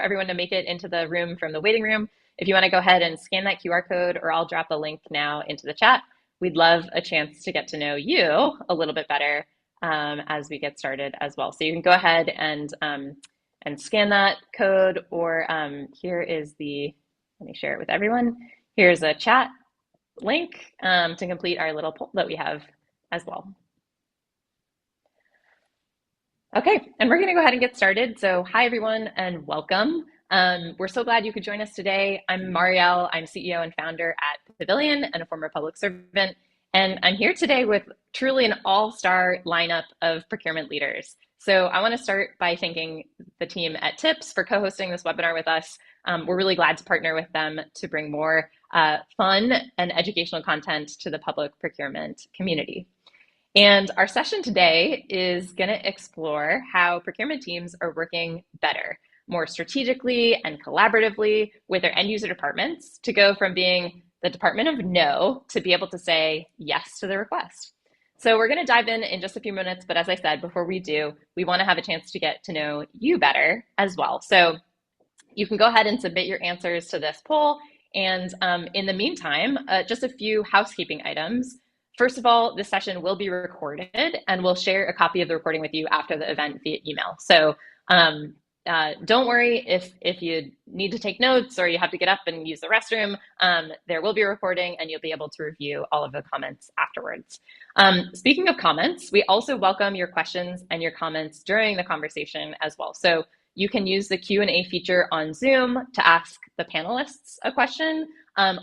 everyone to make it into the room from the waiting room. If you want to go ahead and scan that QR code, or I'll drop the link now into the chat. We'd love a chance to get to know you a little bit better as we get started as well. So you can go ahead and scan that code, or here is let me share it with everyone. Here's a chat link to complete our little poll that we have as well. Okay, and we're going to go ahead and get started. So hi, everyone, and welcome. We're so glad you could join us today. I'm Marielle. I'm CEO and founder at Pavilion and a former public servant. And I'm here today with truly an all-star lineup of procurement leaders. So I want to start by thanking the team at TIPS for co-hosting this webinar with us. We're really glad to partner with them to bring more fun and educational content to the public procurement community. And our session today is going to explore how procurement teams are working better, more strategically and collaboratively with their end user departments to go from being the department of no to be able to say yes to the request. So we're going to dive in just a few minutes, but as I said, before we do, we want to have a chance to get to know you better as well. So you can go ahead and submit your answers to this poll. And in the meantime, just a few housekeeping items. First of all, this session will be recorded, and we'll share a copy of the recording with you after the event via email. So don't worry if you need to take notes or you have to get up and use the restroom. There will be a recording, and you'll be able to review all of the comments afterwards. Speaking of comments, we also welcome your questions and your comments during the conversation as well. So you can use the Q&A feature on Zoom to ask the panelists a question,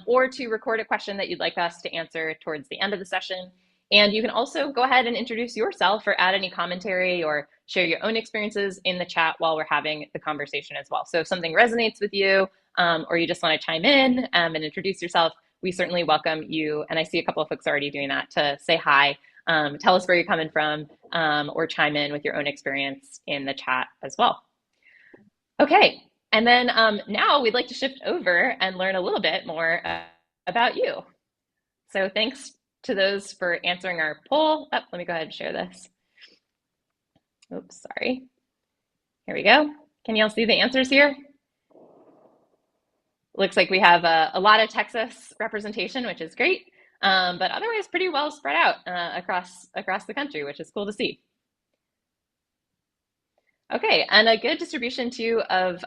or to record a question that you'd like us to answer towards the end of the session. And you can also go ahead and introduce yourself or add any commentary or share your own experiences in the chat while we're having the conversation as well. So if something resonates with you, or you just want to chime in and introduce yourself, we certainly welcome you. And I see a couple of folks already doing that, to say hi, tell us where you're coming from, or chime in with your own experience in the chat as well. Okay, and then now we'd like to shift over and learn a little bit more about you. So thanks to those for answering our poll. Oh, let me go ahead and share this. Oops, sorry. Here we go. Can you all see the answers here? Looks like we have a lot of Texas representation, which is great, but otherwise pretty well spread out across the country, which is cool to see. Okay, and a good distribution too of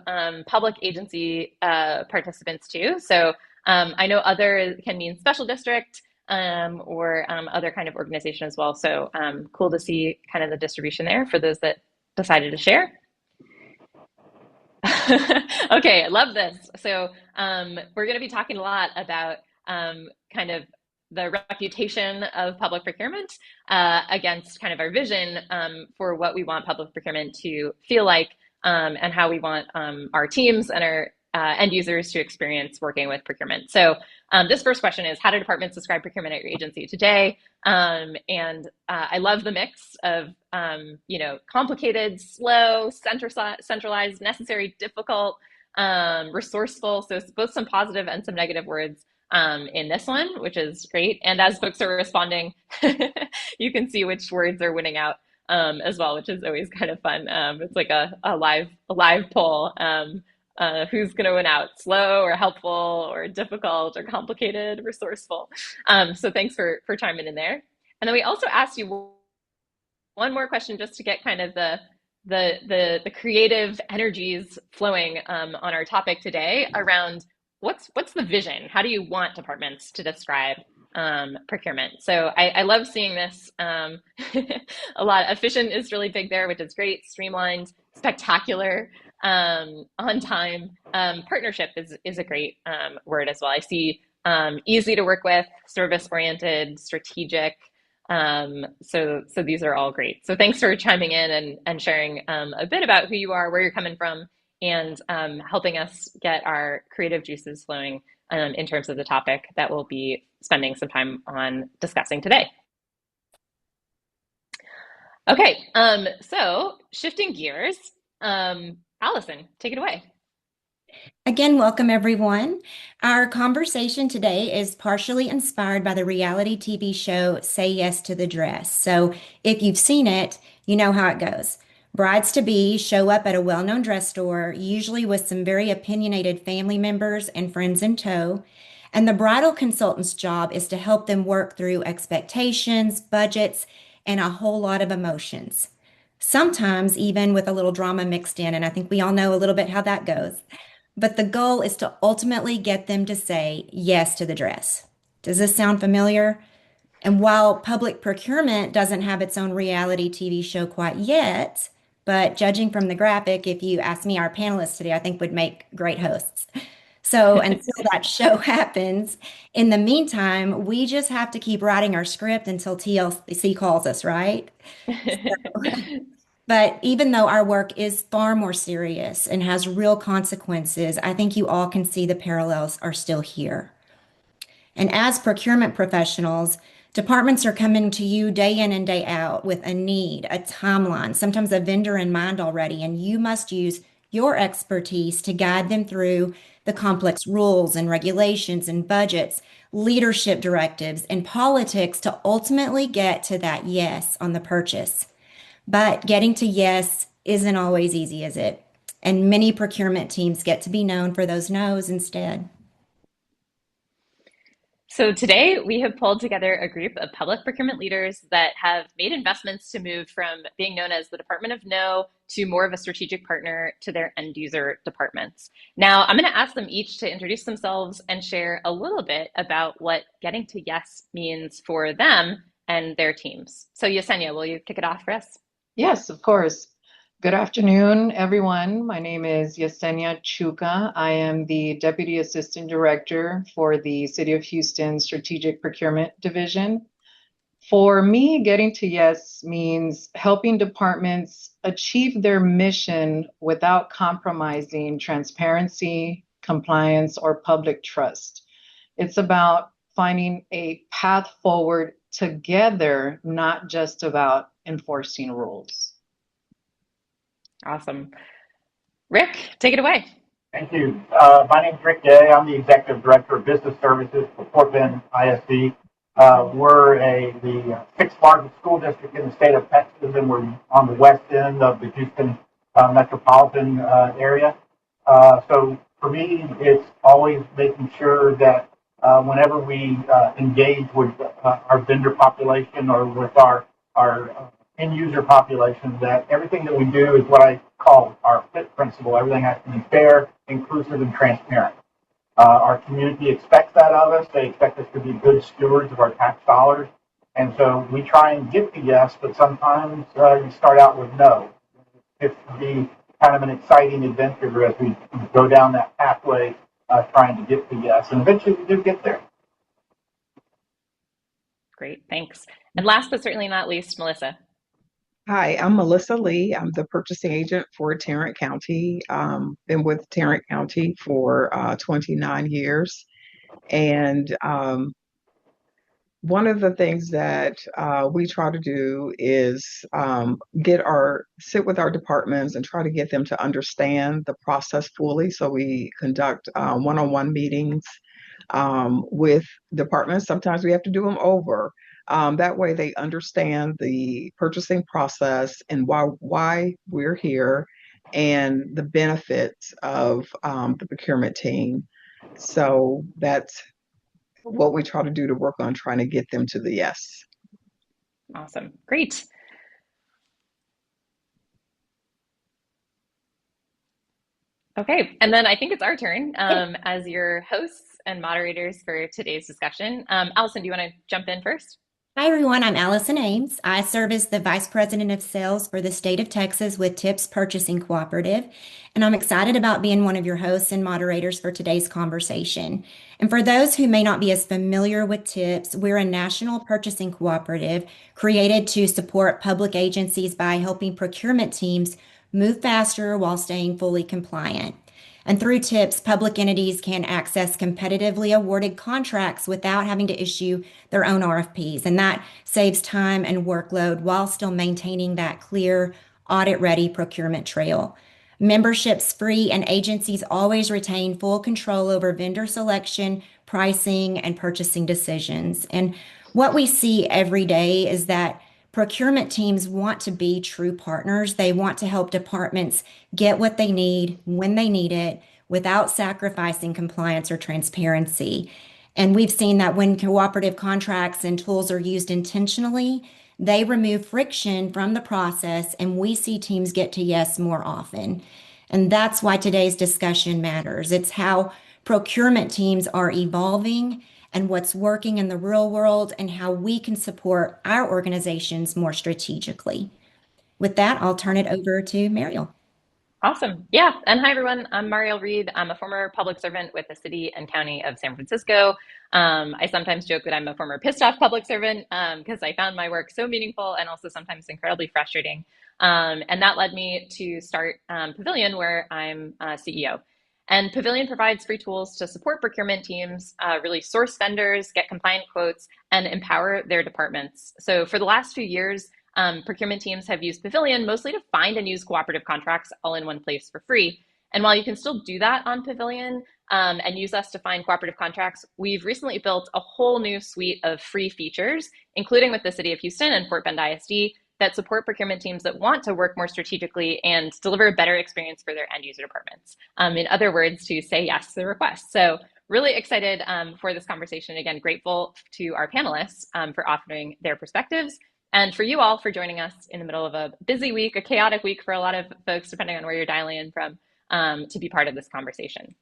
public agency participants too. So I know other can mean special district or other kind of organization as well. So cool to see kind of the distribution there for those that decided to share. Okay, I love this. So we're going to be talking a lot about kind of the reputation of public procurement against kind of our vision for what we want public procurement to feel like, and how we want our teams and our end users to experience working with procurement. So this first question is, how do departments describe procurement at your agency today? I love the mix of complicated, slow, centralized, necessary, difficult, resourceful. So it's both some positive and some negative words in this one, which is great. And as folks are responding, you can see which words are winning out as well, which is always kind of fun. It's like a live poll. Who's going to win out? Slow or helpful or difficult or complicated, resourceful? So thanks for chiming in there. And then we also asked you one more question just to get kind of the creative energies flowing on our topic today around what's the vision? How do you want departments to describe procurement? So I love seeing this a lot. Efficient is really big there, which is great. Streamlined, spectacular, on time. Partnership is a great word as well. I see easy to work with, service oriented, strategic. So these are all great. So thanks for chiming in and sharing a bit about who you are, where you're coming from, and helping us get our creative juices flowing in terms of the topic that we'll be spending some time on discussing today. Okay, so shifting gears, Allison, take it away. Again, welcome everyone. Our conversation today is partially inspired by the reality TV show Say Yes to the Dress. So if you've seen it, you know how it goes. Brides-to-be show up at a well-known dress store, usually with some very opinionated family members and friends in tow. And the bridal consultant's job is to help them work through expectations, budgets, and a whole lot of emotions. Sometimes even with a little drama mixed in, and I think we all know a little bit how that goes. But the goal is to ultimately get them to say yes to the dress. Does this sound familiar? And while public procurement doesn't have its own reality TV show quite yet, but judging from the graphic, if you ask me, our panelists today, I think would make great hosts. So until that show happens, in the meantime, we just have to keep writing our script until TLC calls us, right? But even though our work is far more serious and has real consequences, I think you all can see the parallels are still here. And as procurement professionals, departments are coming to you day in and day out with a need, a timeline, sometimes a vendor in mind already, and you must use your expertise to guide them through the complex rules and regulations and budgets, leadership directives, and politics to ultimately get to that yes on the purchase. But getting to yes isn't always easy, is it? And many procurement teams get to be known for those no's instead. So today we have pulled together a group of public procurement leaders that have made investments to move from being known as the Department of No to more of a strategic partner to their end user departments. Now, I'm going to ask them each to introduce themselves and share a little bit about what getting to yes means for them and their teams. So Yesenia, will you kick it off for us? Yes, of course. Good afternoon, everyone. My name is Yesenia Chuka. I am the Deputy Assistant Director for the City of Houston Strategic Procurement Division. For me, getting to yes means helping departments achieve their mission without compromising transparency, compliance, or public trust. It's about finding a path forward together, not just about enforcing rules. Awesome. Rick, take it away. Thank you. My name is Rick Day. I'm the Executive Director of Business Services for Fort Bend ISD. We're the sixth largest school district in the state of Texas, and we're on the west end of the Houston metropolitan area. So for me, it's always making sure that whenever we engage with our vendor population or with our end user population, that everything that we do is what I call our FIT principle. Everything has to be fair, inclusive, and transparent. Our community expects that of us. They expect us to be good stewards of our tax dollars. And so we try and get to yes, but sometimes you start out with no. It can be kind of an exciting adventure as we go down that pathway trying to get to yes. And eventually we do get there. Great, thanks. And last but certainly not least, Melissa. Hi, I'm Melissa Lee. I'm the purchasing agent for Tarrant County. Been with Tarrant County for 29 years. And one of the things that we try to do is sit with our departments and try to get them to understand the process fully. So we conduct one-on-one meetings with departments. Sometimes we have to do them over. That way they understand the purchasing process and why we're here and the benefits of the procurement team. So that's what we try to do to work on trying to get them to the yes. Awesome. Great. Okay, and then I think it's our turn as your hosts and moderators for today's discussion. Allison, do you want to jump in first? Hi, everyone. I'm Allison Ames. I serve as the Vice President of Sales for the state of Texas with TIPS Purchasing Cooperative, and I'm excited about being one of your hosts and moderators for today's conversation. And for those who may not be as familiar with TIPS, we're a national purchasing cooperative created to support public agencies by helping procurement teams move faster while staying fully compliant. And through TIPS, public entities can access competitively awarded contracts without having to issue their own RFPs. And that saves time and workload while still maintaining that clear, audit-ready procurement trail. Membership's free and agencies always retain full control over vendor selection, pricing, and purchasing decisions. And what we see every day is that Procurement teams want to be true partners. They want to help departments get what they need when they need it without sacrificing compliance or transparency. And we've seen that when cooperative contracts and tools are used intentionally, they remove friction from the process, and we see teams get to yes more often. And that's why today's discussion matters. It's how procurement teams are evolving and what's working in the real world and how we can support our organizations more strategically. With that, I'll turn it over to Mariel. Awesome. Yeah. And hi, everyone. I'm Mariel Reed. I'm a former public servant with the city and county of San Francisco. I sometimes joke that I'm a former pissed off public servant because I found my work so meaningful and also sometimes incredibly frustrating. And that led me to start Pavilion, where I'm CEO. And Pavilion provides free tools to support procurement teams, really source vendors, get compliant quotes, and empower their departments. So for the last few years, procurement teams have used Pavilion mostly to find and use cooperative contracts all in one place for free. And while you can still do that on Pavilion and use us to find cooperative contracts, we've recently built a whole new suite of free features, including with the City of Houston and Fort Bend ISD, that support procurement teams that want to work more strategically and deliver a better experience for their end user departments. In other words, to say yes to the request. So really excited for this conversation. Again, grateful to our panelists for offering their perspectives, and for you all for joining us in the middle of a busy week, a chaotic week for a lot of folks, depending on where you're dialing in from, to be part of this conversation.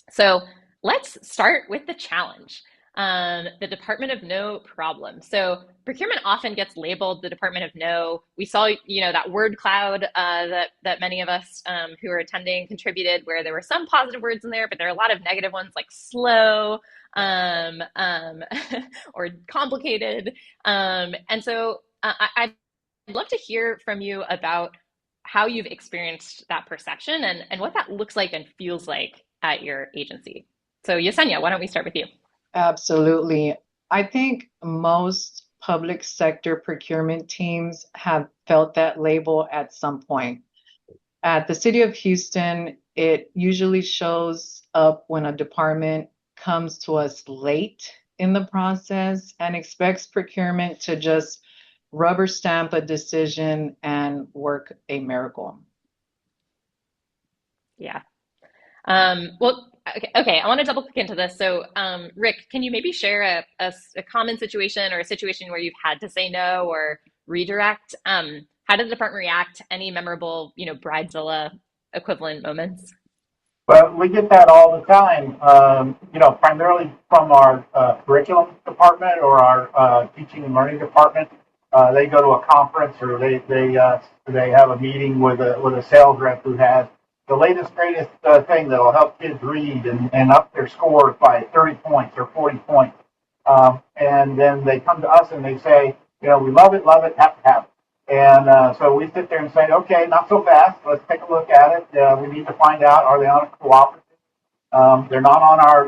So let's start with the challenge. The Department of No problem. So procurement often gets labeled the Department of No. We saw, that word cloud that many of us who are attending contributed, where there were some positive words in there, but there are a lot of negative ones like slow or complicated. And so I'd love to hear from you about how you've experienced that perception and what that looks like and feels like at your agency. So Yesenia, why don't we start with you? Absolutely. I think most public sector procurement teams have felt that label at some point. At the City of Houston, it usually shows up when a department comes to us late in the process and expects procurement to just rubber stamp a decision and work a miracle. Yeah. Well, okay. I want to double click into this. So, Rick, can you maybe share a common situation or a situation where you've had to say no or redirect? How did the department react? Any memorable, Bridezilla equivalent moments? Well, we get that all the time, primarily from our curriculum department or our teaching and learning department. They go to a conference or they have a meeting with a sales rep who has the latest, greatest thing that will help kids read and up their scores by 30 points or 40 points. And then they come to us and they say, we love it, have to have it. And so we sit there and say, okay, not so fast. Let's take a look at it. We need to find out, are they on a cooperative? They're not on our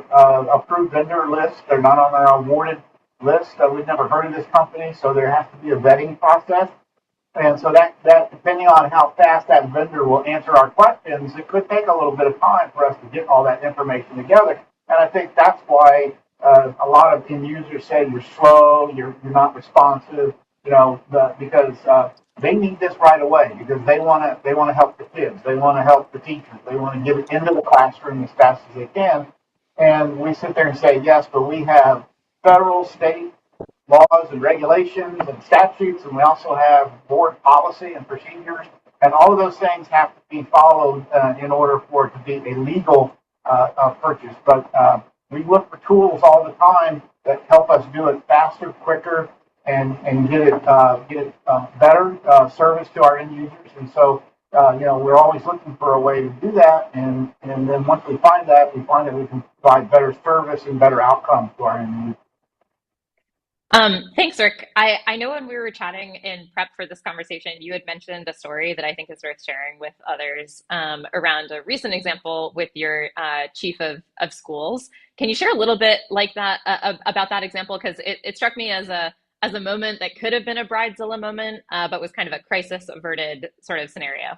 approved vendor list. They're not on our awarded list. We've never heard of this company, so there has to be a vetting process. And so that depending on how fast that vendor will answer our questions, it could take a little bit of time for us to get all that information together. And I think that's why a lot of end users say you're slow, you're not responsive, because they need this right away because they want to help the kids, they want to help the teachers, they want to get it into the classroom as fast as they can. And we sit there and say yes, but we have federal, state laws and regulations and statutes, and we also have board policy and procedures, and all of those things have to be followed in order for it to be a legal purchase. But we look for tools all the time that help us do it faster, quicker, and get it better service to our end users. And so we're always looking for a way to do that, and then once we find that, we find that we can provide better service and better outcomes to our end users. Thanks, Rick. I know when we were chatting in prep for this conversation, you had mentioned a story that I think is worth sharing with others around a recent example with your chief of schools. Can you share a little bit like that about that example? Because it struck me as a moment that could have been a Bridezilla moment, but was kind of a crisis averted sort of scenario.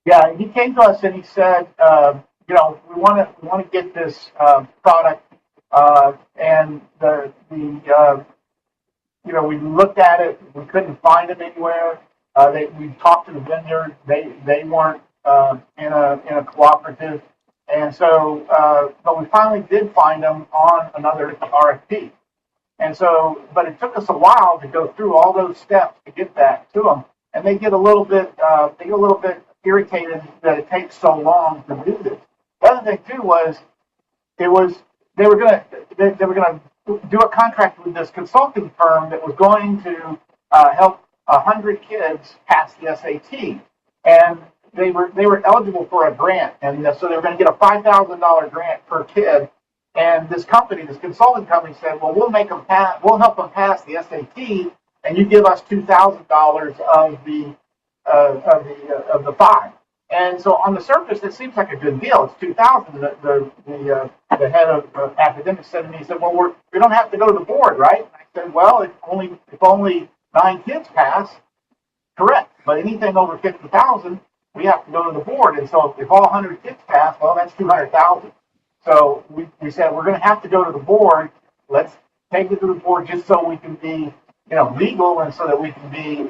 Yeah, he came to us and he said, we want to get this product. And the we looked at it. We couldn't find them anywhere. We talked to the vendor. They weren't in a cooperative, and so but we finally did find them on another RFP. And so, but it took us a while to go through all those steps to get that to them, and they get a little bit irritated that it takes so long to do this. The other thing too was it was they were gonna do a contract with this consulting firm that was going to help 100 kids pass the SAT, and they were eligible for a grant, and so they were going to get a $5,000 grant per kid. And this company, this consulting company, said, "Well, we'll help them pass the SAT, and you give us $2,000 of the five." And so on the surface, it seems like a good deal. It's 2,000. The head of academics said to me, he said, "Well, we don't have to go to the board, right?" And I said, "Well, if only 9 kids pass, correct. But anything over 50,000, we have to go to the board. And so if all 100 kids pass, well, that's 200,000. So we said we're going to have to go to the board. Let's take it to the board just so we can be, legal, and so that we can be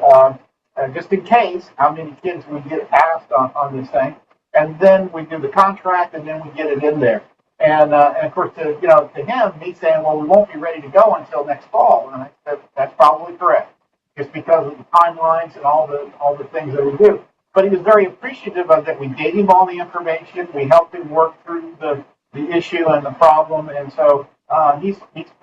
just in case how many kids we get passed on this thing, and then we do the contract, and then we get it in there. And of course, to him, he's saying, well, we won't be ready to go until next fall, and I said that's probably correct, just because of the timelines and all the things that we do. But he was very appreciative of that. We gave him all the information. We helped him work through the issue and the problem, and so he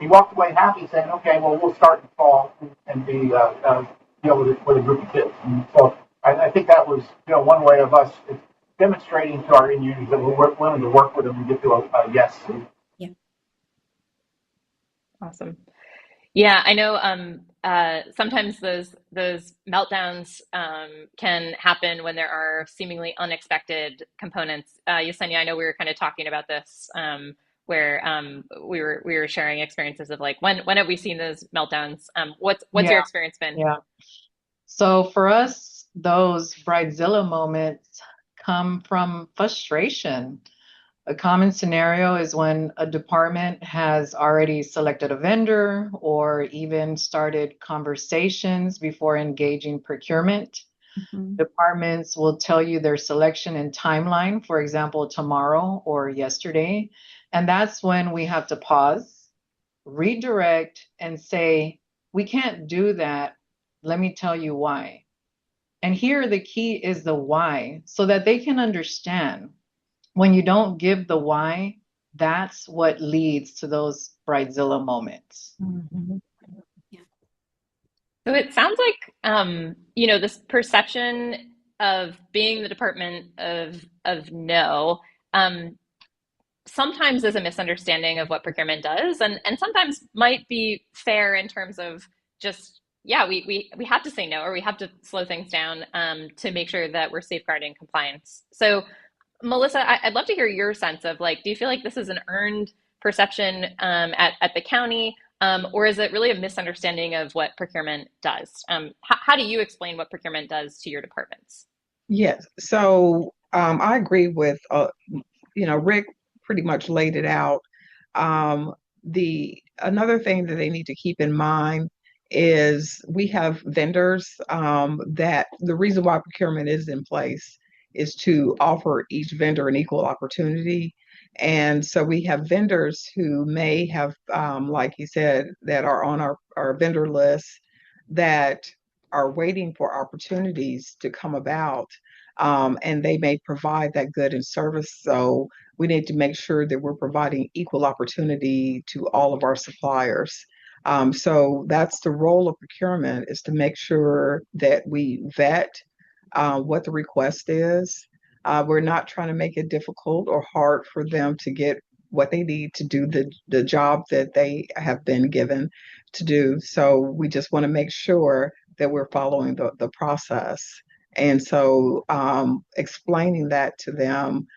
walked away happy, saying, "Okay, well, we'll start in fall and be with a group of kids." And so I think that was one way of us demonstrating to our end users that we're willing to work with them and get to a yes. Yeah. Awesome. Yeah, I know sometimes those meltdowns can happen when there are seemingly unexpected components. Yesenia, I know we were kind of talking about this where we were sharing experiences of like when have we seen those meltdowns? What's your experience been? Yeah. So for us, those bridezilla moments come from frustration. A common scenario is when a department has already selected a vendor or even started conversations before engaging procurement. Mm-hmm. Departments will tell you their selection and timeline, for example, tomorrow or yesterday. And that's when we have to pause, redirect, and say, we can't do that. Let me tell you why. And here the key is the why, so that they can understand. When you don't give the why, that's what leads to those bridezilla moments. Mm-hmm. Yeah. So it sounds like, this perception of being the department of no, sometimes is a misunderstanding of what procurement does, and sometimes might be fair in terms of just, we have to say no, or we have to slow things down to make sure that we're safeguarding compliance. So Melissa, I'd love to hear your sense of do you feel like this is an earned perception at the county, or is it really a misunderstanding of what procurement does? How do you explain what procurement does to your departments? Yes. So I agree with, Rick pretty much laid it out. Another thing that they need to keep in mind is we have vendors that the reason why procurement is in place is to offer each vendor an equal opportunity. And so we have vendors who may have, like you said, that are on our vendor list that are waiting for opportunities to come about, and they may provide that good and service. So we need to make sure that we're providing equal opportunity to all of our suppliers. So that's the role of procurement, is to make sure that we vet what the request is. We're not trying to make it difficult or hard for them to get what they need to do the job that they have been given to do. So we just want to make sure that we're following the process. And so explaining that to them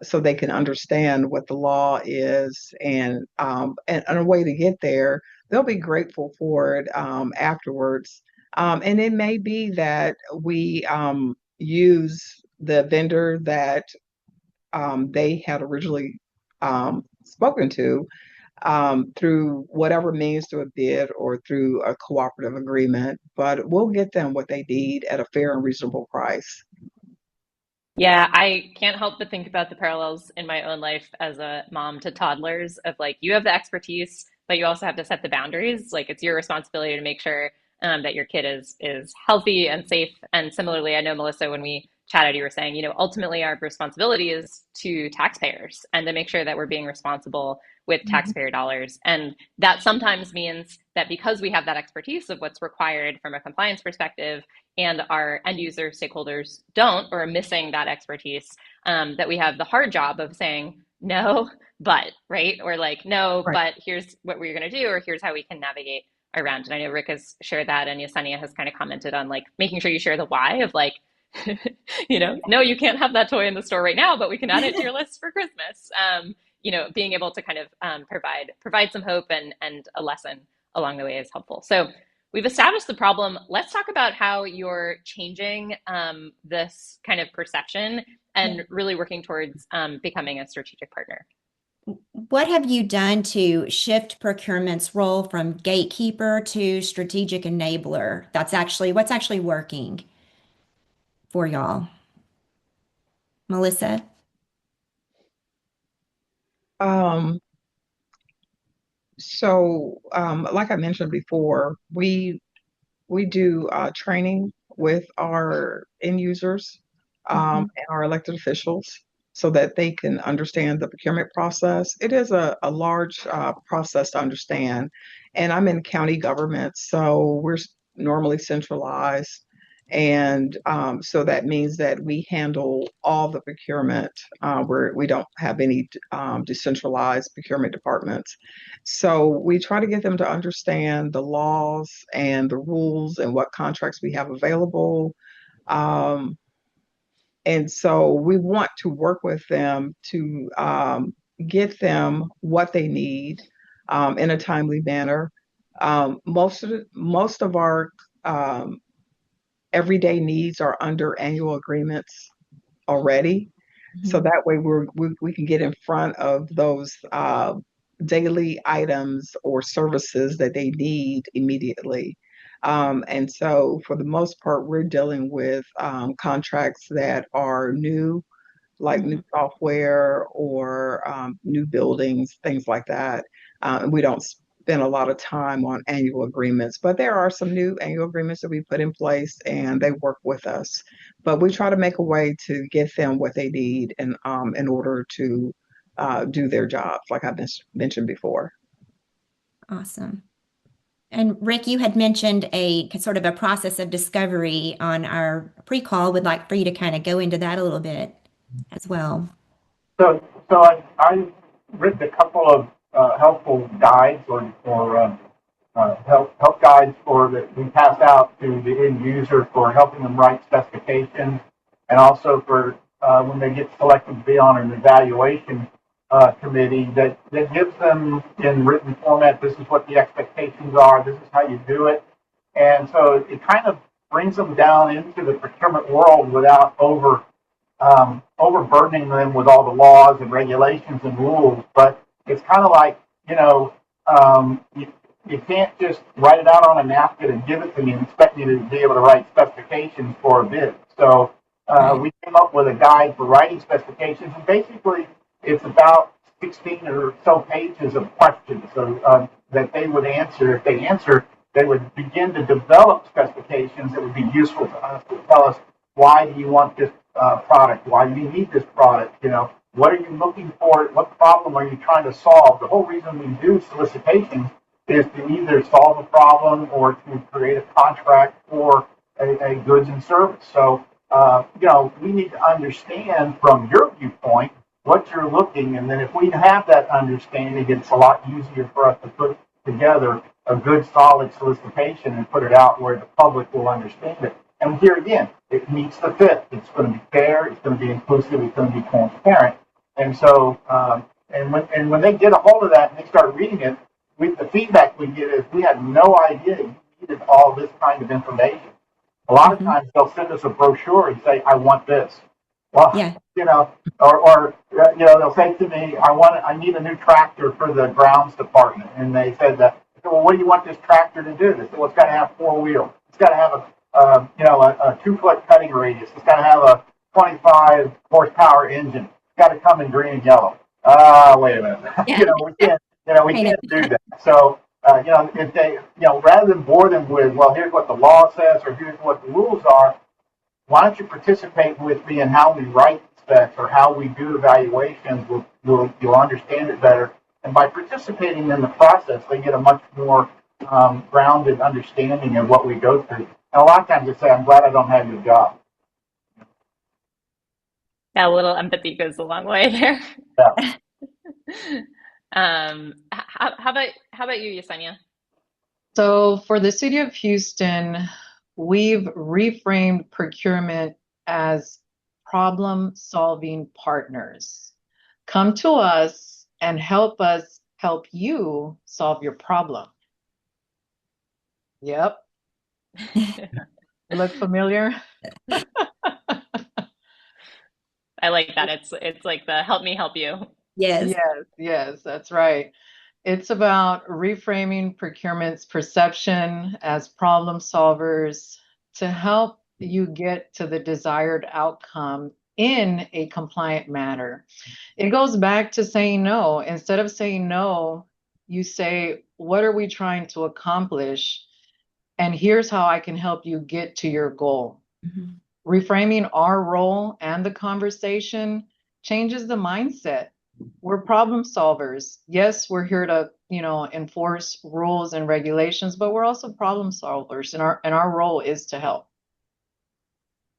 so they can understand what the law is, and a way to get there, they'll be grateful for it afterwards. And it may be that we use the vendor that they had originally spoken to, through whatever means, through a bid or through a cooperative agreement, but we'll get them what they need at a fair and reasonable price. Yeah, I can't help but think about the parallels in my own life as a mom to toddlers of like you have the expertise, but you also have to set the boundaries. Like it's your responsibility to make sure that your kid is healthy and safe. And similarly, I know Melissa, when we chatted, you were saying, ultimately our responsibility is to taxpayers and to make sure that we're being responsible with Mhm. taxpayer dollars. And that sometimes means that because we have that expertise of what's required from a compliance perspective, and our end user stakeholders don't or are missing that expertise, that we have the hard job of saying no but, right, or like no Right. but here's what we're going to do, or here's how we can navigate around. And I know Rick has shared that, and Yesenia has kind of commented on like making sure you share the why of like no, you can't have that toy in the store right now, but we can add it to your list for Christmas. Being able to kind of provide some hope and a lesson along the way is helpful. So we've established the problem. Let's talk about how you're changing this kind of perception and really working towards becoming a strategic partner. What have you done to shift procurement's role from gatekeeper to strategic enabler? That's actually what's actually working for y'all. Melissa? Um, like I mentioned before, we do training with our end users Mhm. and our elected officials so that they can understand the procurement process. It is a large process to understand. And I'm in county government, so we're normally centralized. And so that means that we handle all the procurement. We don't have any decentralized procurement departments. So we try to get them to understand the laws and the rules and what contracts we have available. Um, and so we want to work with them to get them what they need in a timely manner. Most of our um, everyday needs are under annual agreements already. So Mhm. that way we can get in front of those daily items or services that they need immediately. And so for the most part, we're dealing with contracts that are new, like new Mhm. software or new buildings, things like that. And we don't spend a lot of time on annual agreements, but there are some new annual agreements that we put in place and they work with us. But we try to make a way to get them what they need in order to do their jobs, like I mentioned before. Awesome. And Rick, you had mentioned a sort of a process of discovery on our pre-call. Would like for you to kind of go into that a little bit as well. So I've written a couple of helpful guides or help guides for that we pass out to the end user for helping them write specifications, and also for when they get selected to be on an evaluation committee that gives them in written format. This is what the expectations are. This is how you do it, and so it kind of brings them down into the procurement world without overburdening them with all the laws and regulations and rules. But it's kind of like, you can't just write it out on a napkin and give it to me and expect me to be able to write specifications for a bid. So Right. we came up with a guide for writing specifications, and basically it's about 16 or so pages of questions that they would answer. If they answer, they would begin to develop specifications that would be useful to us to tell us why do you want this product? Why do you need this product? What are you looking for? What problem are you trying to solve? The whole reason we do solicitations is to either solve a problem or to create a contract for a goods and service. So, we need to understand from your viewpoint what you're looking, and then if we have that understanding, it's a lot easier for us to put together a good, solid solicitation and put it out where the public will understand it. And here again, it meets the fit. It's going to be fair. It's going to be inclusive. It's going to be transparent. And so, when they get a hold of that and they start reading it, the feedback we get is we had no idea you needed all this kind of information. A lot of Mhm. times they'll send us a brochure and say, "I want this." Well, Yeah. they'll say to me, I need a new tractor for the grounds department. And they said that, I said, well, what do you want this tractor to do? They said, well, it's got to have four wheels. It's got to have a 2 foot cutting radius. It's got to have a 25 horsepower engine. It's got to come in green and yellow. Wait a minute. Yeah. We can't do that. So, if they, rather than bore them with, well, here's what the law says or here's what the rules are, why don't you participate with me in how we write specs or how we do evaluations? You'll understand it better. And by participating in the process, they get a much more grounded understanding of what we go through. And a lot of times they say, I'm glad I don't have your job. Yeah, a little empathy goes a long way there. Yeah. How about you, Yesenia? So for the city of Houston, we've reframed procurement as problem-solving partners. Come to us and help us help you solve your problem. Yep. Look familiar? I like that. It's like the help me help you. Yes. Yes, that's right. It's about reframing procurement's perception as problem solvers to help you get to the desired outcome in a compliant manner. It goes back to saying no. Instead of saying no, you say, what are we trying to accomplish? And here's how I can help you get to your goal. Mm-hmm. Reframing our role and the conversation changes the mindset. We're problem solvers. Yes, we're here to, enforce rules and regulations, but we're also problem solvers, and our role is to help.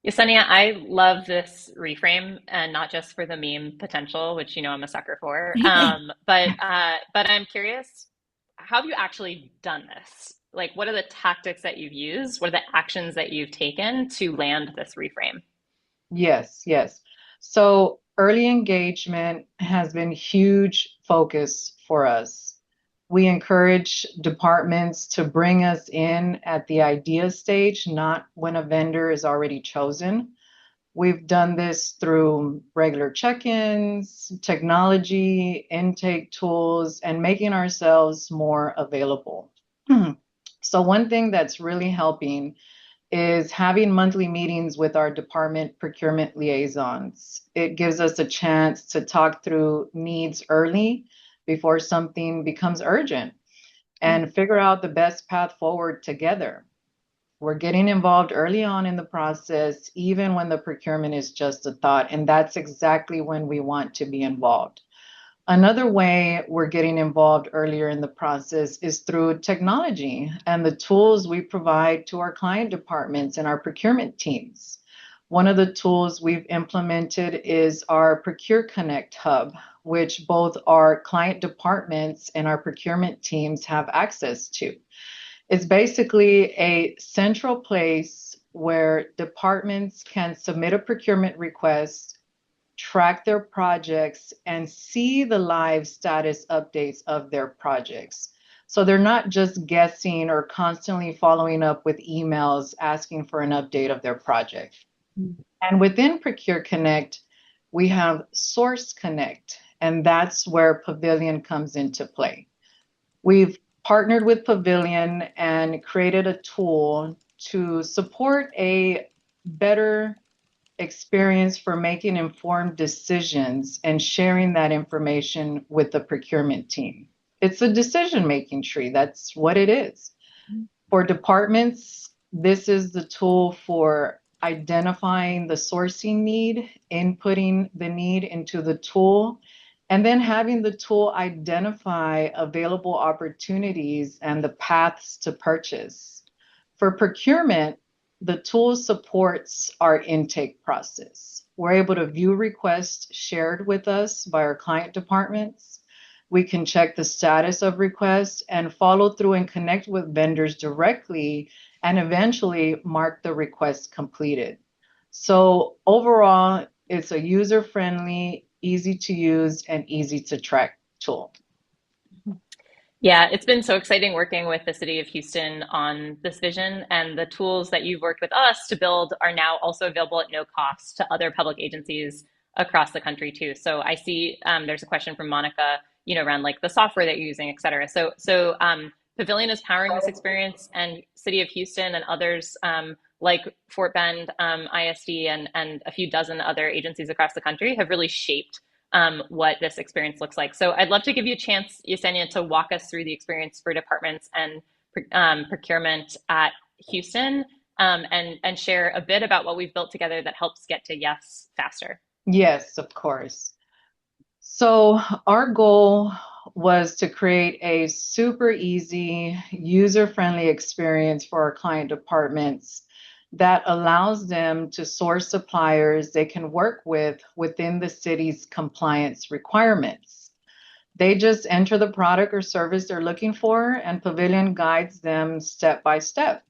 Yesenia, I love this reframe, and not just for the meme potential, which I'm a sucker for. But I'm curious, how have you actually done this? Like, what are the tactics that you've used? What are the actions that you've taken to land this reframe? Yes. So early engagement has been huge focus for us. We encourage departments to bring us in at the idea stage, not when a vendor is already chosen. We've done this through regular check-ins, technology, intake tools, and making ourselves more available. So one thing that's really helping is having monthly meetings with our department procurement liaisons. It gives us a chance to talk through needs early before something becomes urgent and figure out the best path forward together. We're getting involved early on in the process, even when the procurement is just a thought, and that's exactly when we want to be involved. Another way we're getting involved earlier in the process is through technology and the tools we provide to our client departments and our procurement teams. One of the tools we've implemented is our Procure Connect hub, which both our client departments and our procurement teams have access to. It's basically a central place where departments can submit a procurement request, track their projects, and see the live status updates of their projects. So they're not just guessing or constantly following up with emails asking for an update of their project. Mm-hmm. And within Procure Connect, we have Source Connect, and that's where Pavilion comes into play. We've partnered with Pavilion and created a tool to support a better experience for making informed decisions and sharing that information with the procurement team. It's a decision-making tree. That's what it is. For departments, this is the tool for identifying the sourcing need, inputting the need into the tool, and then having the tool identify available opportunities and the paths to purchase. For procurement, the tool supports our intake process. We're able to view requests shared with us by our client departments. We can check the status of requests and follow through and connect with vendors directly and eventually mark the request completed. So overall, it's a user-friendly, easy to use, and easy to track tool. Yeah, it's been so exciting working with the City of Houston on this vision, and the tools that you've worked with us to build are now also available at no cost to other public agencies across the country too. So I see there's a question from Monica, around like the software that you're using, et cetera. So Pavilion is powering this experience, and City of Houston and others like Fort Bend ISD and a few dozen other agencies across the country have really shaped what this experience looks like. So I'd love to give you a chance, Yesenia, to walk us through the experience for departments and procurement at Houston, and share a bit about what we've built together that helps get to yes faster. Yes, of course. So our goal was to create a super easy, user-friendly experience for our client departments that allows them to source suppliers they can work with within the city's compliance requirements. They just enter the product or service they're looking for, and Pavilion guides them step by step.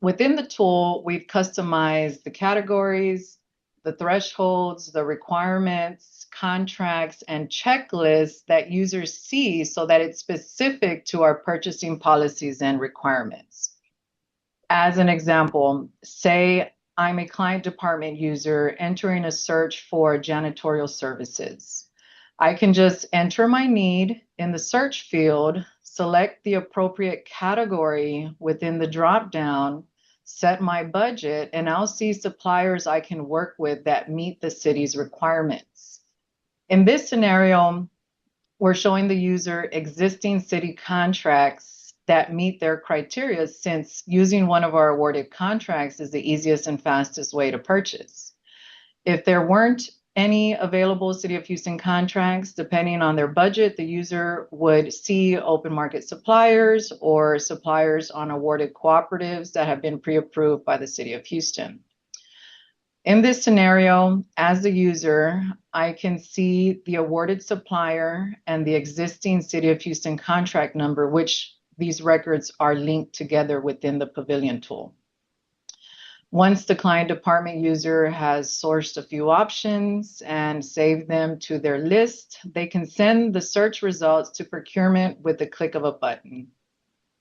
Within the tool, we've customized the categories, the thresholds, the requirements, contracts, and checklists that users see so that it's specific to our purchasing policies and requirements. As an example, say I'm a client department user entering a search for janitorial services. I can just enter my need in the search field, select the appropriate category within the dropdown, set my budget, and I'll see suppliers I can work with that meet the city's requirements. In this scenario, we're showing the user existing city contracts that meet their criteria, since using one of our awarded contracts is the easiest and fastest way to purchase. If there weren't any available City of Houston contracts, depending on their budget, the user would see open market suppliers or suppliers on awarded cooperatives that have been pre-approved by the City of Houston. In this scenario, as the user, I can see the awarded supplier and the existing City of Houston contract number, which these records are linked together within the Pavilion tool. Once the client department user has sourced a few options and saved them to their list, they can send the search results to procurement with the click of a button.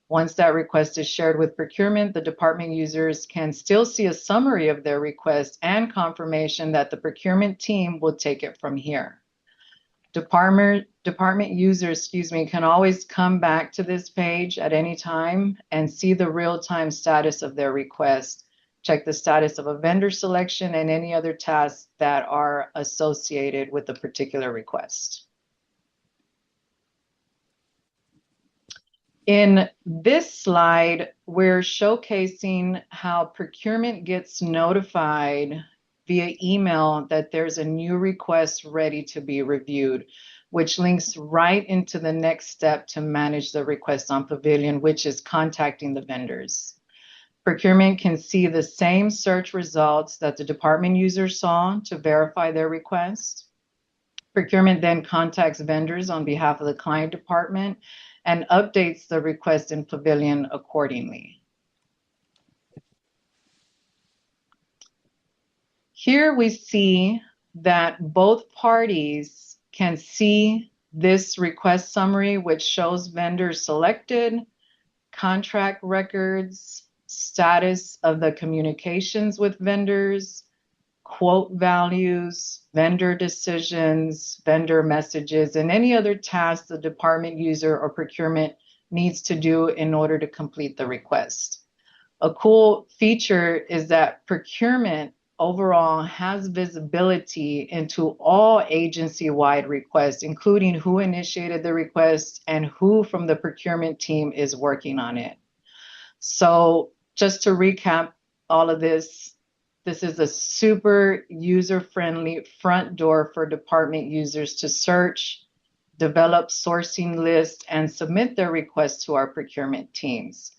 Once that request is shared with procurement, the department users can still see a summary of their request and confirmation that the procurement team will take it from here. Department users, can always come back to this page at any time and see the real-time status of their request. Check the status of a vendor selection and any other tasks that are associated with a particular request. In this slide, we're showcasing how procurement gets notified via email that there's a new request ready to be reviewed, which links right into the next step to manage the request on Pavilion, which is contacting the vendors. Procurement can see the same search results that the department user saw to verify their request. Procurement then contacts vendors on behalf of the client department and updates the request in Pavilion accordingly. Here we see that both parties can see this request summary, which shows vendors selected, contract records, status of the communications with vendors, quote values, vendor decisions, vendor messages, and any other tasks the department user or procurement needs to do in order to complete the request. A cool feature is that procurement overall has visibility into all agency-wide requests, including who initiated the request and who from the procurement team is working on it. So just to recap all of this, this is a super user-friendly front door for department users to search, develop sourcing lists, and submit their requests to our procurement teams.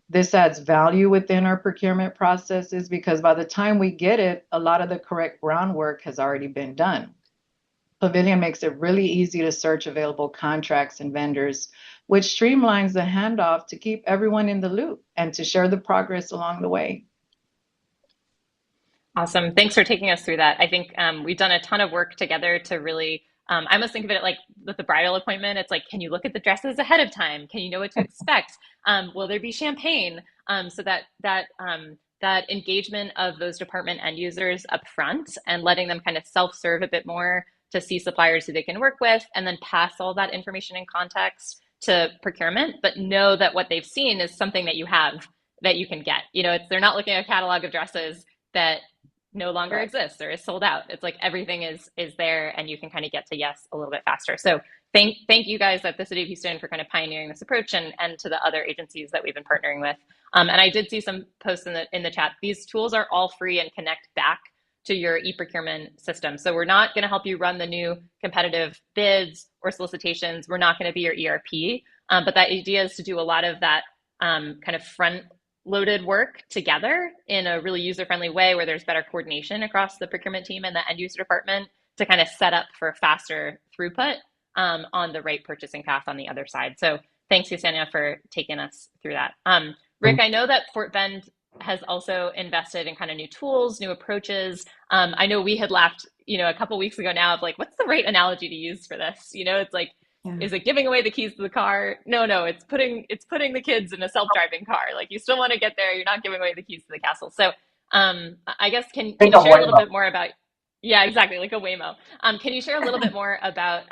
This adds value within our procurement processes because by the time we get it, a lot of the correct groundwork has already been done. Pavilion makes it really easy to search available contracts and vendors, which streamlines the handoff to keep everyone in the loop and to share the progress along the way. Awesome. Thanks for taking us through that. I think we've done a ton of work together to really I almost think of it like with the bridal appointment. It's like, can you look at the dresses ahead of time? Can you know what to expect? Will there be champagne? So that engagement of those department end users up front and letting them kind of self-serve a bit more to see suppliers who they can work with, and then pass all that information and context to procurement, but know that what they've seen is something that you have that you can get. They're not looking at a catalog of dresses that no longer exists or is sold out. It's like everything is there, and you can kind of get to yes a little bit faster. So thank you guys at the City of Houston for kind of pioneering this approach, and to the other agencies that we've been partnering with. And I did see some posts in the chat. These tools are all free and connect back to your e-procurement system. So we're not going to help you run the new competitive bids or solicitations. We're not going to be your ERP, but that idea is to do a lot of that kind of front-loaded work together in a really user-friendly way where there's better coordination across the procurement team and the end-user department to kind of set up for faster throughput on the right purchasing path on the other side. So thanks, Yesenia, for taking us through that. Rick, I know that Fort Bend has also invested in kind of new tools, new approaches. I know we had laughed, a couple weeks ago now of like, what's the right analogy to use for this? It's like, is it giving away the keys to the car? No, it's putting the kids in a self-driving car. Like, you still want to get there. You're not giving away the keys to the castle. So I guess, can you share a little bit more about, yeah, exactly, like a Waymo. Can you share a little bit more about,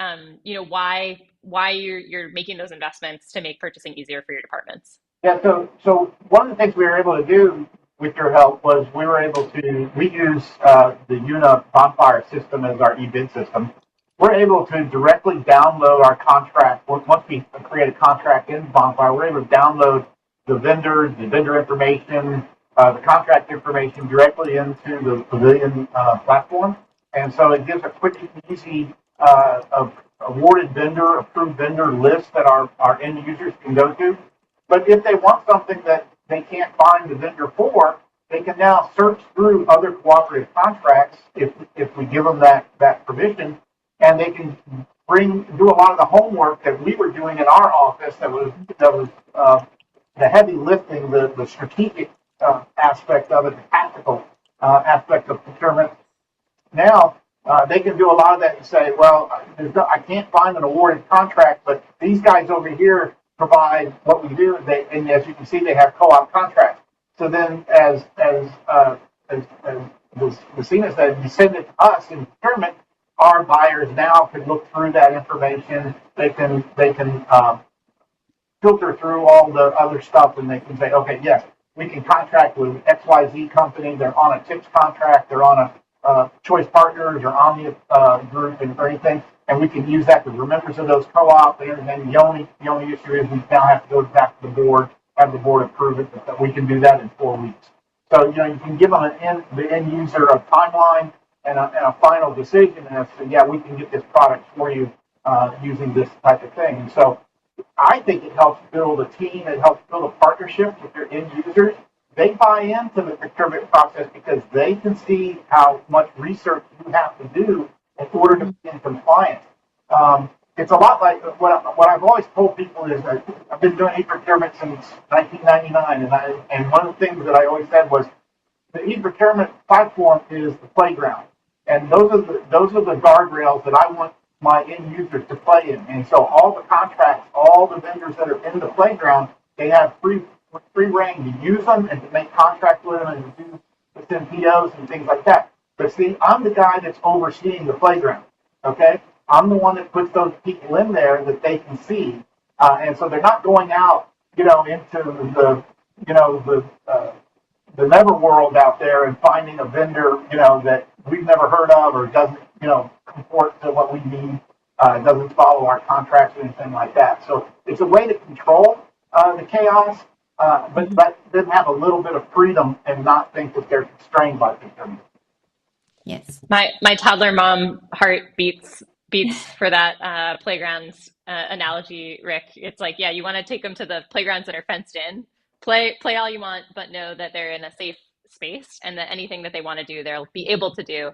why you're making those investments to make purchasing easier for your departments? Yeah, so one of the things we were able to do with your help was we use the UNA Bonfire system as our e-bid system. We're able to directly download our contract. Once we create a contract in Bonfire, we're able to download the vendors, the vendor information, the contract information directly into the Pavilion platform. And so it gives a quick and easy awarded vendor, approved vendor list that our end users can go to. But if they want something that they can't find the vendor for, they can now search through other cooperative contracts if we give them that permission, and they can do a lot of the homework that we were doing in our office that was the heavy lifting, the strategic aspect of it, the tactical aspect of procurement. Now they can do a lot of that and say, well, I can't find an awarded contract, but these guys over here provide what we do. And as you can see, they have co-op contracts. So then, as Messina said, you send it to us in procurement. Our buyers now can look through that information. They can filter through all the other stuff, and they can say, okay, yes, we can contract with XYZ company. They're on a TIPS contract. They're on a Choice Partners or Omnia group or anything. And we can use that because we're members of those co-ops. And the only issue is we now have to go back to the board, have the board approve it, but we can do that in 4 weeks. So, you can give them the end user a timeline and a final decision as to, yeah, we can get this product for you using this type of thing. And so I think it helps build a team. It helps build a partnership with your end users. They buy into the procurement process because they can see how much research you have to do in order to be in compliance. It's a lot like what I've always told people is that I've been doing e-procurement since 1999, and one of the things that I always said was the e-procurement platform is the playground, and those are the guardrails that I want my end users to play in. And so all the contracts, all the vendors that are in the playground, they have free reign to use them and to make contracts with them and to send POs and things like that. But see, I'm the guy that's overseeing the playground, okay? I'm the one that puts those people in there that they can see. And so they're not going out, into the never world out there and finding a vendor, that we've never heard of or doesn't, comport to what we need, doesn't follow our contracts or anything like that. So it's a way to control the chaos, but then have a little bit of freedom and not think that they're constrained by procurement. Yes. My toddler mom heart beats for that playgrounds analogy, Rick. It's like, yeah, you want to take them to the playgrounds that are fenced in, play all you want, but know that they're in a safe space and that anything that they want to do, they'll be able to do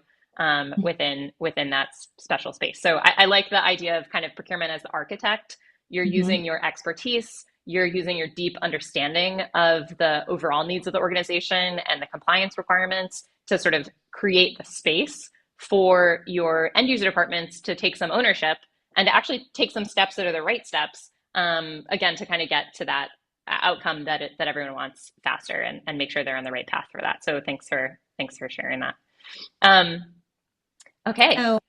within that special space. So I like the idea of kind of procurement as the architect. You're using your expertise, you're using your deep understanding of the overall needs of the organization and the compliance requirements to sort of create the space for your end user departments to take some ownership and to actually take some steps that are the right steps, again, to kind of get to that outcome that everyone wants faster and make sure they're on the right path for that. So thanks for sharing that. Okay. So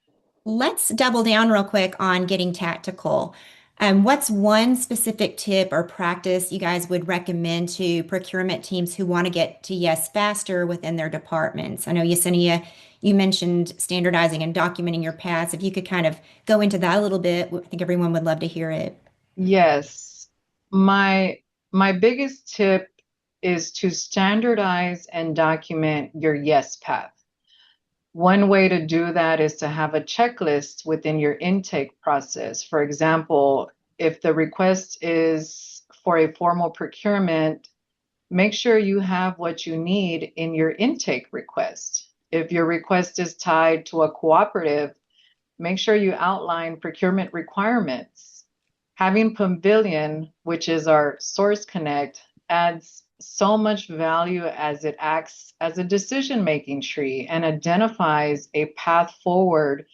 let's double down real quick on getting tactical. What's one specific tip or practice you guys would recommend to procurement teams who want to get to yes faster within their departments? I know, Yesenia, you mentioned standardizing and documenting your paths. If you could kind of go into that a little bit, I think everyone would love to hear it. Yes. My biggest tip is to standardize and document your yes path. One way to do that is to have a checklist within your intake process. For example, if the request is for a formal procurement, make sure you have what you need in your intake request. If your request is tied to a cooperative, make sure you outline procurement requirements. Having Pavilion, which is our Source Connect, adds so much value as it acts as a decision-making tree and identifies a path forward,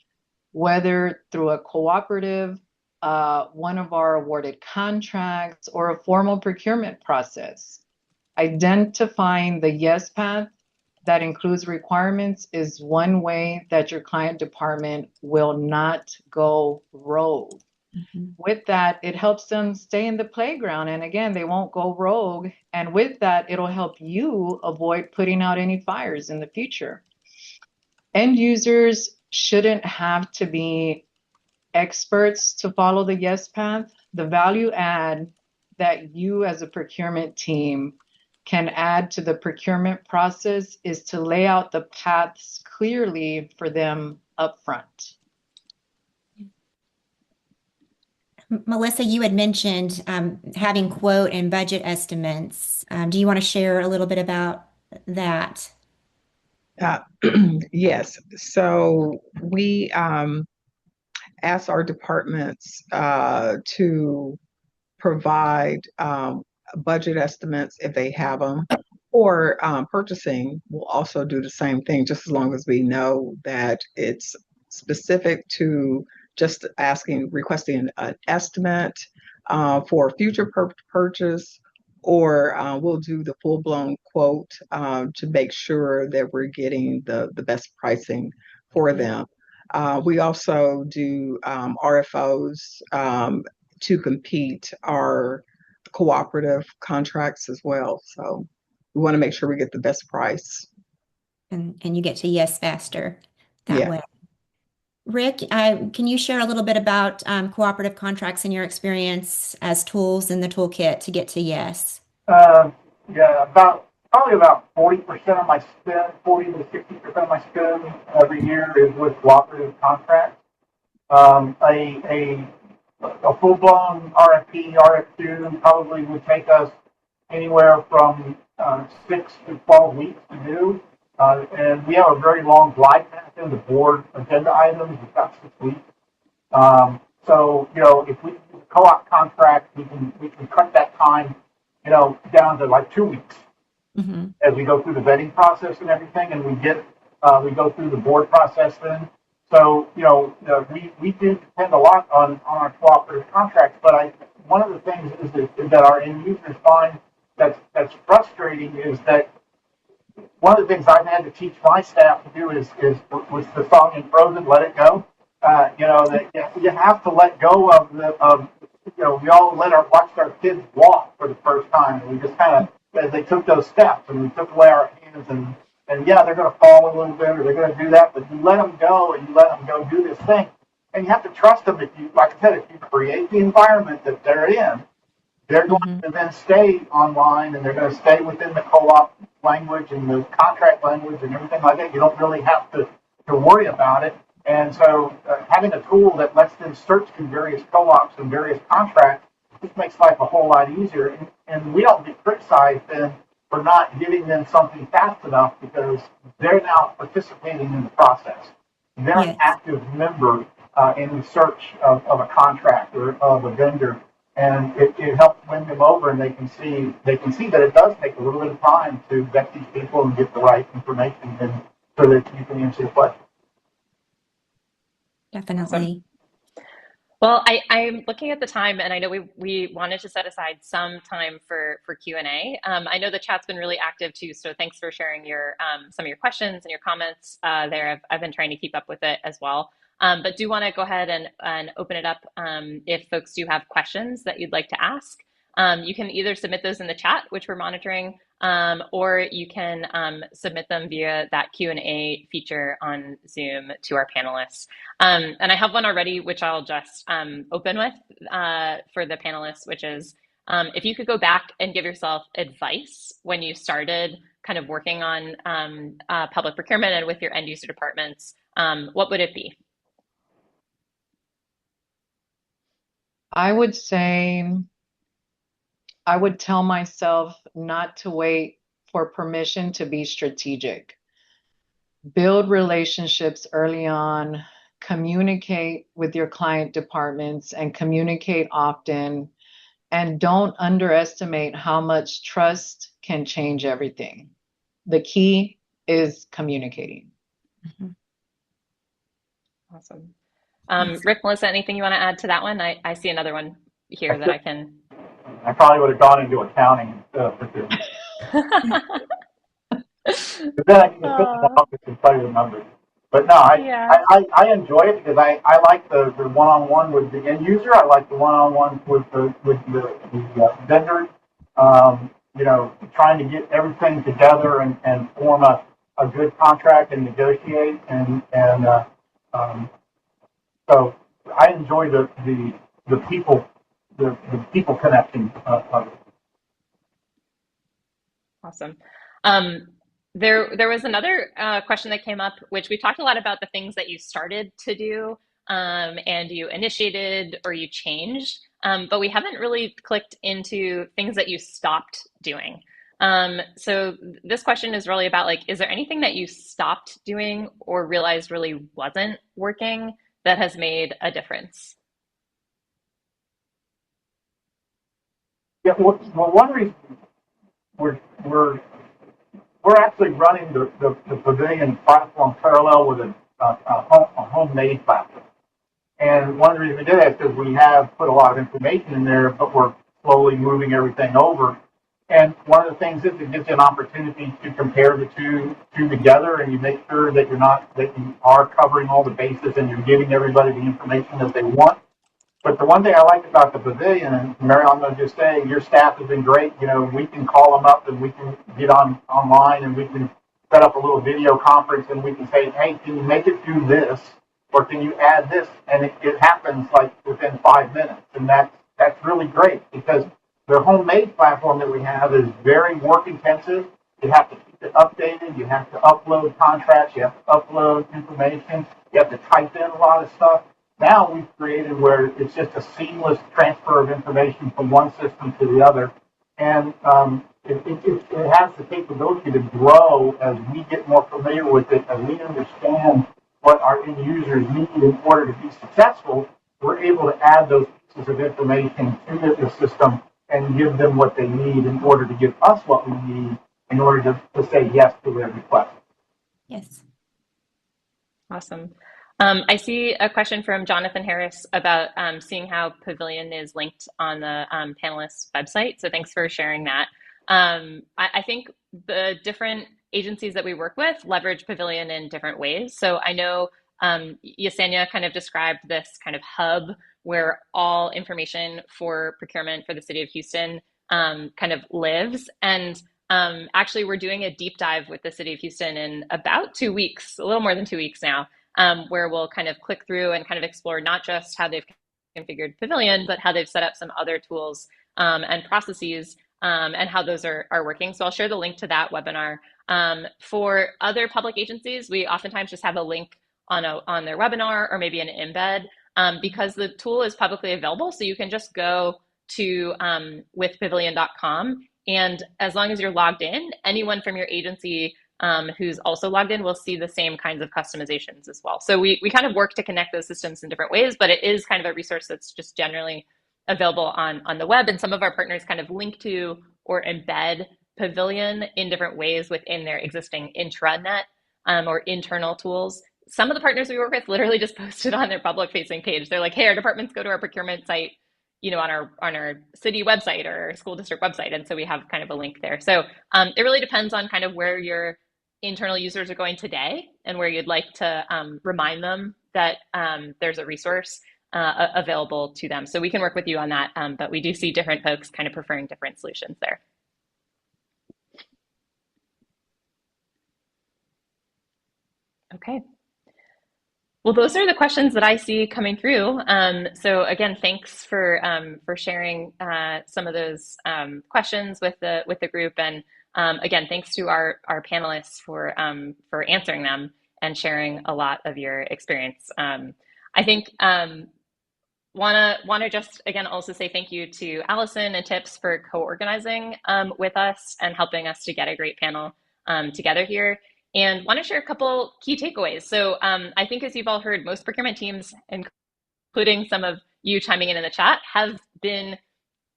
whether through a cooperative, one of our awarded contracts, or a formal procurement process. Identifying the yes path that includes requirements is one way that your client department will not go rogue. With that, it helps them stay in the playground. And again, they won't go rogue. And with that, it'll help you avoid putting out any fires in the future. End users shouldn't have to be experts to follow the yes path. The value add that you as a procurement team can add to the procurement process is to lay out the paths clearly for them up front. Melissa, you had mentioned having quote and budget estimates. Do you want to share a little bit about that? Yes. So we ask our departments to provide budget estimates if they have them, or purchasing will also do the same thing, just as long as we know that it's specific to just requesting an estimate for future purchase, or we'll do the full-blown quote to make sure that we're getting the best pricing for them. We also do RFOs to compete our cooperative contracts as well. So we want to make sure we get the best price. And you get to yes faster that Yeah. way. Rick, can you share a little bit about cooperative contracts and your experience as tools in the toolkit to get to yes? Yeah, probably about 40% of my spend, 40 to 60% of my spend every year is with cooperative contracts. A full-blown RFP, RFQ probably would take us anywhere from 6 to 12 weeks to do. And we have a very long glide path in the board agenda items. It's about 6 weeks. So, if we do a co-op contract, we can cut that time, down to like 2 weeks as we go through the vetting process and everything, and we go through the board process then. So, we do depend a lot on our cooperative contracts, but one of the things is that our end users find that's frustrating is that one of the things I've had to teach my staff to do is the song in Frozen, Let It Go. That you have to let go of we all watched our kids walk for the first time, and we just kind of, as they took those steps, and we took away our hands, and yeah, they're going to fall a little bit, or they're going to do that, but you let them go, and you let them go do this thing, and you have to trust them. If you, like I said, if you create the environment that they're in, they're going to then stay online, and they're going to stay within the co-op language and the contract language and everything like that. You don't really have to worry about it. And so having a tool that lets them search through various co-ops and various contracts just makes life a whole lot easier. And we don't get criticized then for not giving them something fast enough, because they're now participating in the process. They're an active member in the search of a contract or of a vendor. And it helps win them over, and they can see that it does take a little bit of time to vet these people and get the right information, and so that you can answer the question. Definitely. Well, I'm looking at the time, and I know we wanted to set aside some time for Q&A. I know the chat's been really active too, so thanks for sharing your some of your questions and your comments there. I've been trying to keep up with it as well. But do want to go ahead and open it up if folks do have questions that you'd like to ask. You can either submit those in the chat, which we're monitoring, or you can submit them via that Q&A feature on Zoom to our panelists. And I have one already, which I'll just open with for the panelists, which is if you could go back and give yourself advice when you started kind of working on public procurement and with your end user departments, what would it be? I would say I would tell myself not to wait for permission to be strategic. Build relationships early on, communicate with your client departments and communicate often, and don't underestimate how much trust can change everything. The key is communicating. Awesome. Rick, Melissa, anything you want to add to that one? I see another one here that I can. I probably would have gone into accounting instead of procurement. But then I can just sit in the office and play with numbers. But no, I enjoy it because I like the one-on-one with the end user. I like the one-on-one with the vendors. You know, trying to get everything together and form a good contract and negotiate so I enjoy the people the people connection of it. Awesome. There was another question that came up, which we talked a lot about the things that you started to do and you initiated or you changed, but we haven't really clicked into things that you stopped doing. So this question is really about like, is there anything that you stopped doing or realized really wasn't working that has made a difference? Yeah, well, one reason we're actually running the Pavilion platform parallel with a homemade platform. And one of the reasons we did that is because we have put a lot of information in there, but we're slowly moving everything over. And one of the things is it gives you an opportunity to compare the two together, and you make sure that you are covering all the bases and you're giving everybody the information that they want. But the one thing I like about the Pavilion, and Mary, I'm going to just say, your staff has been great. You know, we can call them up and we can get online and we can set up a little video conference and we can say, hey, can you make it do this? Or can you add this? And it happens like within 5 minutes. And that's really great because the homemade platform that we have is very work intensive. You have to keep it updated. You have to upload contracts. You have to upload information. You have to type in a lot of stuff. Now we've created where it's just a seamless transfer of information from one system to the other. And it has the capability to grow as we get more familiar with it, as we understand what our end users need in order to be successful. We're able to add those pieces of information to the system and give them what they need in order to give us what we need in order to say yes to their request. Yes. Awesome. I see a question from Jonathan Harris about seeing how Pavilion is linked on the panelists' website. So thanks for sharing that. I think the different agencies that we work with leverage Pavilion in different ways. So I know Yesenia kind of described this kind of hub where all information for procurement for the city of Houston kind of lives. And actually, we're doing a deep dive with the city of Houston in about 2 weeks, a little more than 2 weeks now. Where we'll kind of click through and kind of explore not just how they've configured Pavilion, but how they've set up some other tools and processes and how those are working. So I'll share the link to that webinar. For other public agencies, we oftentimes just have a link on their webinar or maybe an embed because the tool is publicly available. So you can just go to withpavilion.com. And as long as you're logged in, anyone from your agency who's also logged in will see the same kinds of customizations as well. So we kind of work to connect those systems in different ways, but it is kind of a resource that's just generally available on the web. And some of our partners kind of link to or embed Pavilion in different ways within their existing intranet or internal tools some of the partners we work with literally just posted on their public facing page. They're like, hey, our departments go to our procurement site, on our city website or our school district website. And so we have kind of a link there. So it really depends on kind of where your internal users are going today and where you'd like to remind them that there's a resource available to them. So we can work with you on that, but we do see different folks kind of preferring different solutions there. Okay. Well, those are the questions that I see coming through. So again, thanks for sharing some of those questions with the group, and again, thanks to our panelists for answering them and sharing a lot of your experience. I think wanna just again also say thank you to Allison and Tips for co-organizing with us and helping us to get a great panel together here. And want to share a couple key takeaways. So I think, as you've all heard, most procurement teams, including some of you chiming in the chat, have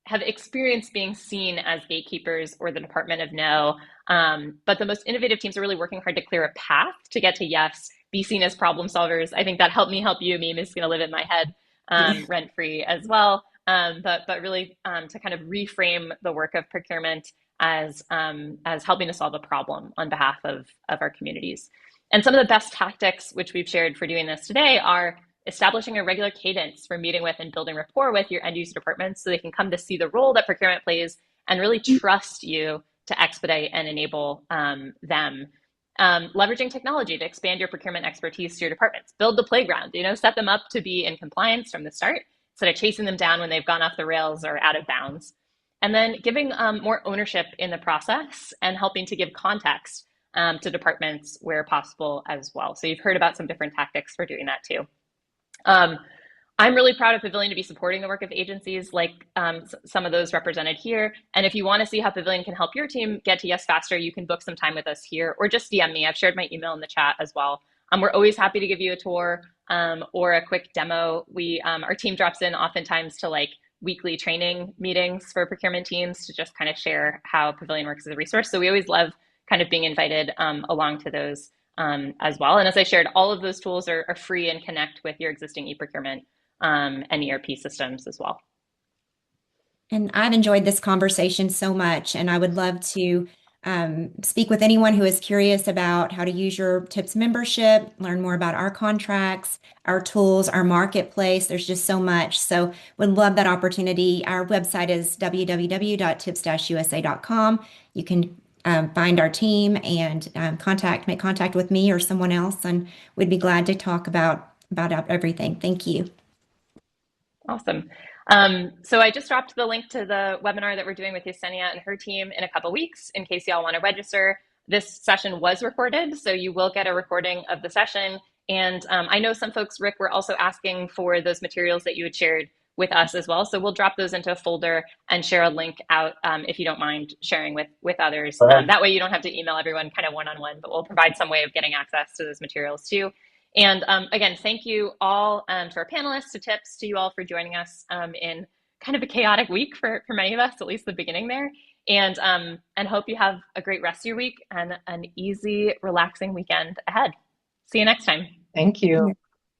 experienced being seen as gatekeepers or the Department of No. But the most innovative teams are really working hard to clear a path to get to yes, be seen as problem solvers. I think that help me help you meme is going to live in my head rent free as well. But really to kind of reframe the work of procurement as helping to solve a problem on behalf of our communities. And some of the best tactics which we've shared for doing this today are establishing a regular cadence for meeting with and building rapport with your end user departments so they can come to see the role that procurement plays and really trust you to expedite and enable them. Leveraging technology to expand your procurement expertise to your departments. Build the playground, set them up to be in compliance from the start instead of chasing them down when they've gone off the rails or out of bounds. And then giving more ownership in the process and helping to give context to departments where possible as well. So you've heard about some different tactics for doing that too. I'm really proud of Pavilion to be supporting the work of agencies like some of those represented here. And if you want to see how Pavilion can help your team get to yes faster, you can book some time with us here or just DM me. I've shared my email in the chat as well. We're always happy to give you a tour or a quick demo. Our team drops in oftentimes to weekly training meetings for procurement teams to just kind of share how Pavilion works as a resource. So we always love kind of being invited along to those as well. And as I shared, all of those tools are free and connect with your existing e-procurement and ERP systems as well. And I've enjoyed this conversation so much, and I would love to speak with anyone who is curious about how to use your TIPS membership, learn more about our contracts, our tools, our marketplace. There's just so much. So would love that opportunity. Our website is www.tips-usa.com. You can find our team and make contact with me or someone else, and we'd be glad to talk about everything. Thank you. Awesome. So I just dropped the link to the webinar that we're doing with Yesenia and her team in a couple weeks in case y'all want to register. This session was recorded, so you will get a recording of the session. And I know some folks, Rick, were also asking for those materials that you had shared with us as well. So we'll drop those into a folder and share a link out if you don't mind sharing with others. That way you don't have to email everyone kind of one-on-one, but we'll provide some way of getting access to those materials too. And again, thank you all to our panelists, to Tips, to you all for joining us in kind of a chaotic week for many of us, at least the beginning there. And hope you have a great rest of your week and an easy, relaxing weekend ahead. See you next time. Thank you.